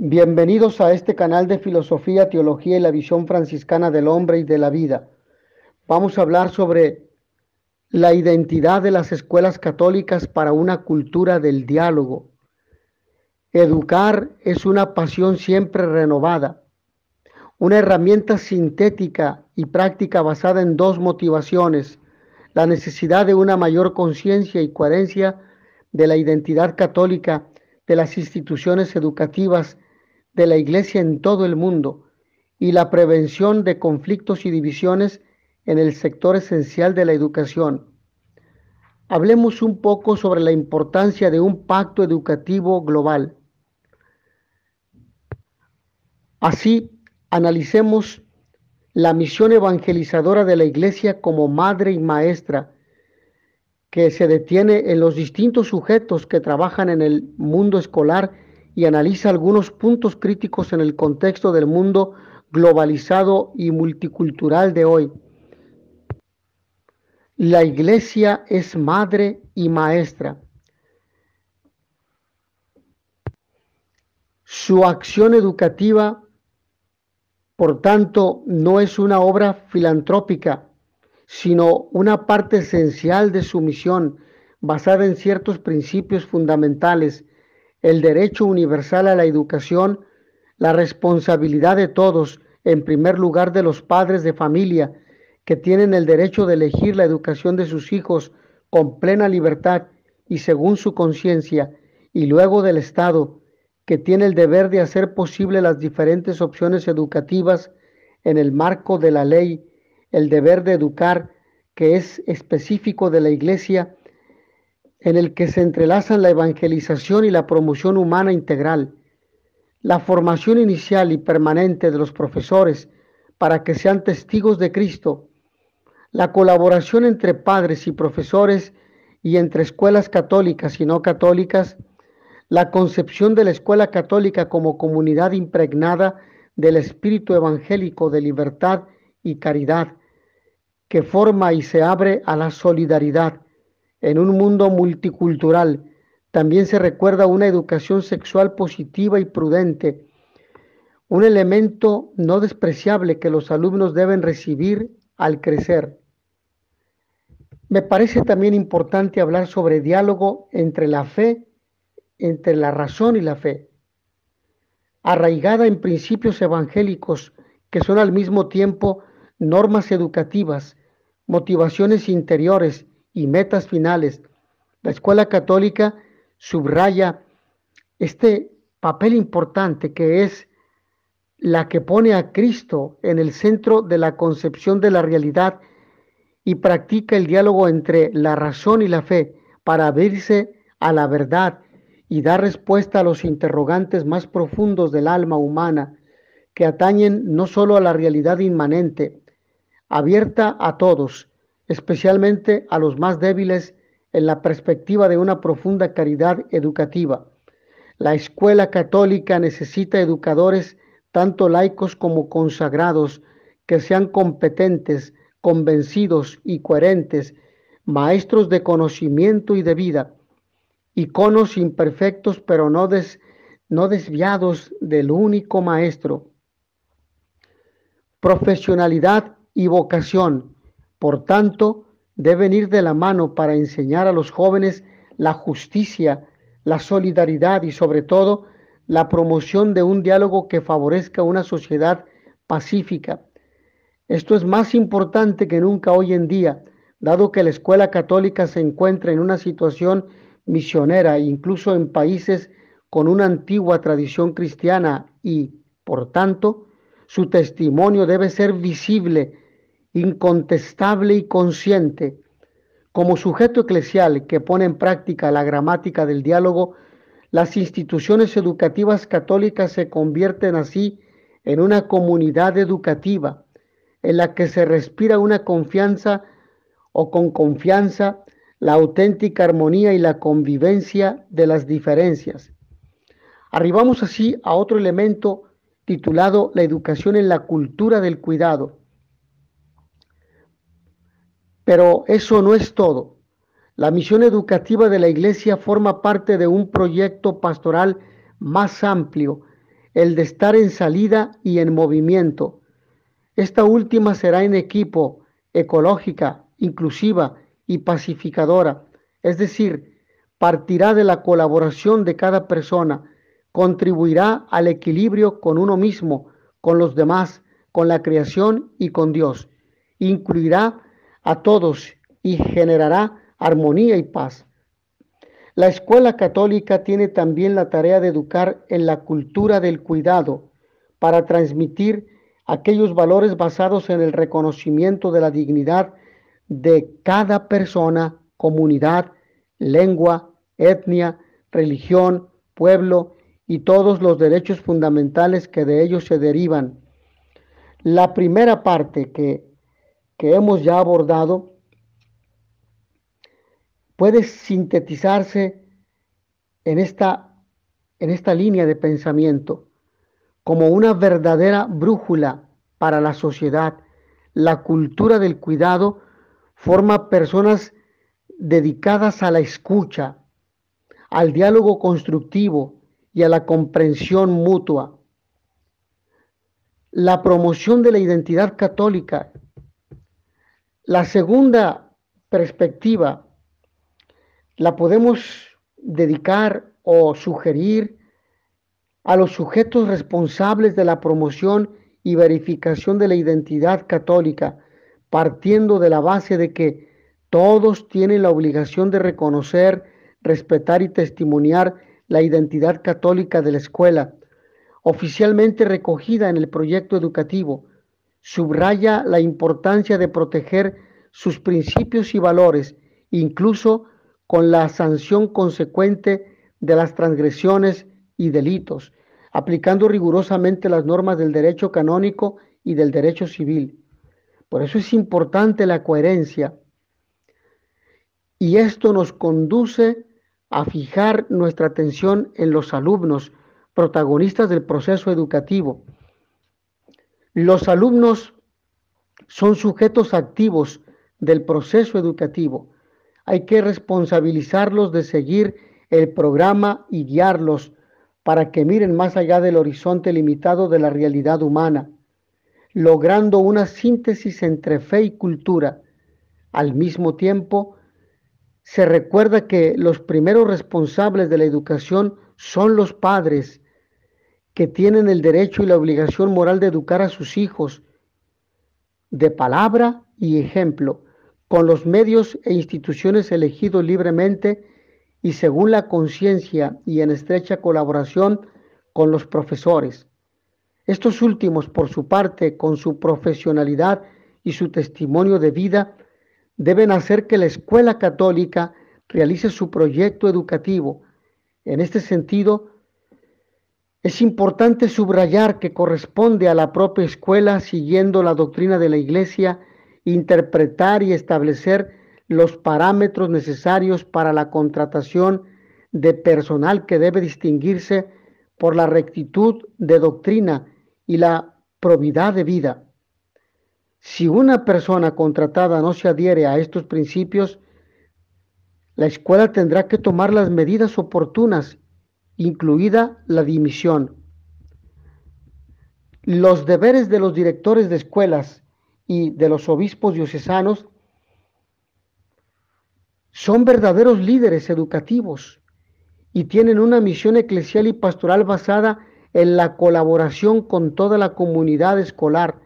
Bienvenidos a este canal de filosofía, teología y la visión franciscana del hombre y de la vida. Vamos a hablar sobre la identidad de las escuelas católicas para una cultura del diálogo. Educar es una pasión siempre renovada, una herramienta sintética y práctica basada en dos motivaciones: la necesidad de una mayor conciencia y coherencia de la identidad católica de las instituciones educativas de la Iglesia en todo el mundo, y la prevención de conflictos y divisiones en el sector esencial de la educación. Hablemos un poco sobre la importancia de un pacto educativo global. Así, analicemos la misión evangelizadora de la Iglesia como madre y maestra, que se detiene en los distintos sujetos que trabajan en el mundo escolar y analiza algunos puntos críticos en el contexto del mundo globalizado y multicultural de hoy. La Iglesia es madre y maestra. Su acción educativa, por tanto, no es una obra filantrópica, sino una parte esencial de su misión, basada en ciertos principios fundamentales: el derecho universal a la educación, la responsabilidad de todos, en primer lugar de los padres de familia, que tienen el derecho de elegir la educación de sus hijos con plena libertad y según su conciencia, y luego del Estado, que tiene el deber de hacer posible las diferentes opciones educativas en el marco de la ley, el deber de educar, que es específico de la Iglesia, en el que se entrelazan la evangelización y la promoción humana integral, la formación inicial y permanente de los profesores para que sean testigos de Cristo, la colaboración entre padres y profesores y entre escuelas católicas y no católicas, la concepción de la escuela católica como comunidad impregnada del espíritu evangélico de libertad y caridad, que forma y se abre a la solidaridad en un mundo multicultural. También se recuerda una educación sexual positiva y prudente, un elemento no despreciable que los alumnos deben recibir al crecer. Me parece también importante hablar sobre diálogo entre la fe, entre la razón y la fe, arraigada en principios evangélicos que son al mismo tiempo normas educativas, motivaciones interiores y metas finales. La escuela católica subraya este papel importante, que es la que pone a Cristo en el centro de la concepción de la realidad y practica el diálogo entre la razón y la fe para abrirse a la verdad y dar respuesta a los interrogantes más profundos del alma humana, que atañen no solo a la realidad inmanente, abierta a todos, especialmente a los más débiles, en la perspectiva de una profunda caridad educativa. La escuela católica necesita educadores, tanto laicos como consagrados, que sean competentes, convencidos y coherentes, maestros de conocimiento y de vida, iconos imperfectos pero no desviados del único maestro. Profesionalidad y vocación, por tanto, deben ir de la mano para enseñar a los jóvenes la justicia, la solidaridad y sobre todo la promoción de un diálogo que favorezca una sociedad pacífica. Esto es más importante que nunca hoy en día, dado que la escuela católica se encuentra en una situación misionera, incluso en países con una antigua tradición cristiana y, por tanto, su testimonio debe ser visible, incontestable y consciente. Como sujeto eclesial que pone en práctica la gramática del diálogo, las instituciones educativas católicas se convierten así en una comunidad educativa en la que se respira una confianza o con confianza la auténtica armonía y la convivencia de las diferencias. Arribamos así a otro elemento titulado la educación en la cultura del cuidado. Pero eso no es todo. La misión educativa de la Iglesia forma parte de un proyecto pastoral más amplio, el de estar en salida y en movimiento. Esta última será en equipo, ecológica, inclusiva y pacificadora, es decir, partirá de la colaboración de cada persona, contribuirá al equilibrio con uno mismo, con los demás, con la creación y con Dios. Incluirá a todos y generará armonía y paz. La escuela católica tiene también la tarea de educar en la cultura del cuidado para transmitir aquellos valores basados en el reconocimiento de la dignidad de cada persona, comunidad, lengua, etnia, religión, pueblo y todos los derechos fundamentales que de ellos se derivan. La primera parte que hemos ya abordado puede sintetizarse en esta línea de pensamiento como una verdadera brújula para la sociedad. La cultura del cuidado forma personas dedicadas a la escucha, al diálogo constructivo y a la comprensión mutua. La promoción de la identidad católica. La segunda perspectiva la podemos dedicar o sugerir a los sujetos responsables de la promoción y verificación de la identidad católica, partiendo de la base de que todos tienen la obligación de reconocer, respetar y testimoniar la identidad católica de la escuela, oficialmente recogida en el proyecto educativo. Subraya la importancia de proteger sus principios y valores, incluso con la sanción consecuente de las transgresiones y delitos, aplicando rigurosamente las normas del derecho canónico y del derecho civil. Por eso es importante la coherencia, y esto nos conduce a fijar nuestra atención en los alumnos, protagonistas del proceso educativo. Los alumnos son sujetos activos del proceso educativo. Hay que responsabilizarlos de seguir el programa y guiarlos para que miren más allá del horizonte limitado de la realidad humana, logrando una síntesis entre fe y cultura. Al mismo tiempo, se recuerda que los primeros responsables de la educación son los padres, que tienen el derecho y la obligación moral de educar a sus hijos de palabra y ejemplo, con los medios e instituciones elegidos libremente y según la conciencia y en estrecha colaboración con los profesores. Estos últimos, por su parte, con su profesionalidad y su testimonio de vida, deben hacer que la escuela católica realice su proyecto educativo. En este sentido, es importante subrayar que corresponde a la propia escuela, siguiendo la doctrina de la Iglesia, interpretar y establecer los parámetros necesarios para la contratación de personal que debe distinguirse por la rectitud de doctrina y la probidad de vida. Si una persona contratada no se adhiere a estos principios, la escuela tendrá que tomar las medidas oportunas, incluida la dimisión. Los deberes de los directores de escuelas y de los obispos diocesanos son verdaderos líderes educativos y tienen una misión eclesial y pastoral basada en la colaboración con toda la comunidad escolar,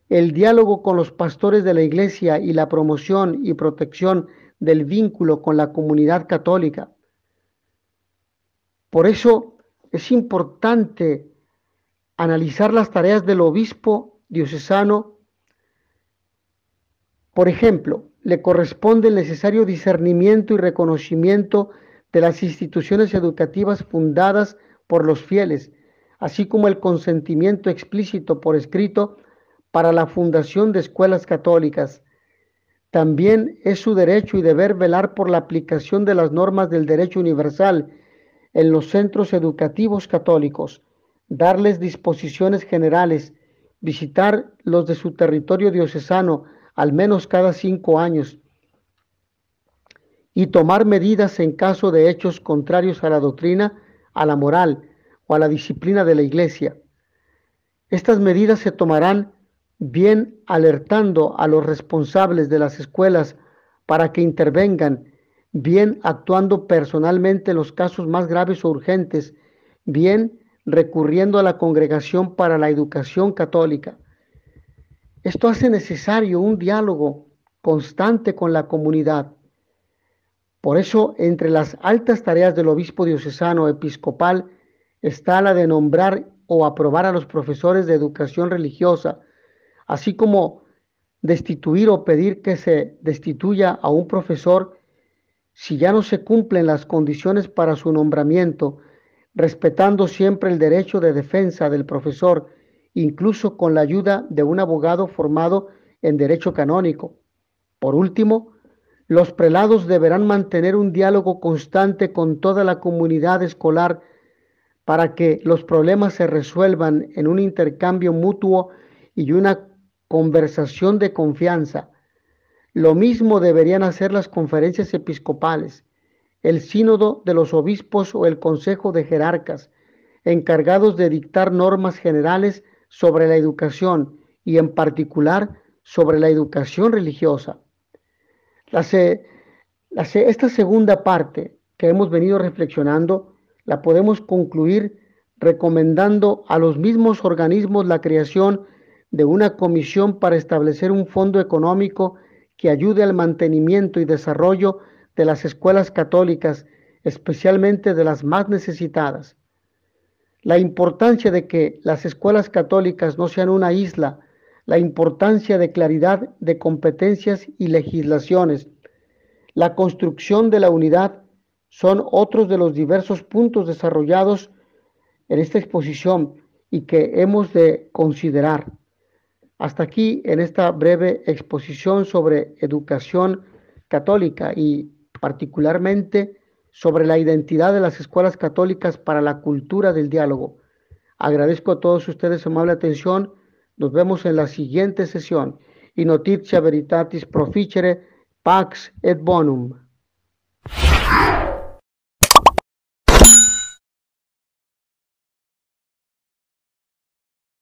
el diálogo con los pastores de la Iglesia y la promoción y protección del vínculo con la comunidad católica. Por eso es importante analizar las tareas del obispo diocesano. Por ejemplo, le corresponde el necesario discernimiento y reconocimiento de las instituciones educativas fundadas por los fieles, así como el consentimiento explícito por escrito para la fundación de escuelas católicas. También es su derecho y deber velar por la aplicación de las normas del derecho universal en los centros educativos católicos, darles disposiciones generales, visitar los de su territorio diocesano al menos cada 5 años y tomar medidas en caso de hechos contrarios a la doctrina, a la moral o a la disciplina de la Iglesia. Estas medidas se tomarán bien alertando a los responsables de las escuelas para que intervengan, bien actuando personalmente en los casos más graves o urgentes, bien recurriendo a la Congregación para la Educación Católica. Esto hace necesario un diálogo constante con la comunidad. Por eso, entre las altas tareas del obispo diocesano episcopal está la de nombrar o aprobar a los profesores de educación religiosa, así como destituir o pedir que se destituya a un profesor si ya no se cumplen las condiciones para su nombramiento, respetando siempre el derecho de defensa del profesor, incluso con la ayuda de un abogado formado en derecho canónico. Por último, los prelados deberán mantener un diálogo constante con toda la comunidad escolar para que los problemas se resuelvan en un intercambio mutuo y una conversación de confianza. Lo mismo deberían hacer las conferencias episcopales, el sínodo de los obispos o el consejo de jerarcas, encargados de dictar normas generales sobre la educación y en particular sobre la educación religiosa. Esta segunda parte que hemos venido reflexionando la podemos concluir recomendando a los mismos organismos la creación de una comisión para establecer un fondo económico que ayude al mantenimiento y desarrollo de las escuelas católicas, especialmente de las más necesitadas. La importancia de que las escuelas católicas no sean una isla, la importancia de claridad de competencias y legislaciones, la construcción de la unidad son otros de los diversos puntos desarrollados en esta exposición y que hemos de considerar. Hasta aquí en esta breve exposición sobre educación católica y particularmente sobre la identidad de las escuelas católicas para la cultura del diálogo. Agradezco a todos ustedes su amable atención. Nos vemos en la siguiente sesión. In notitia veritatis proficere, pax et bonum.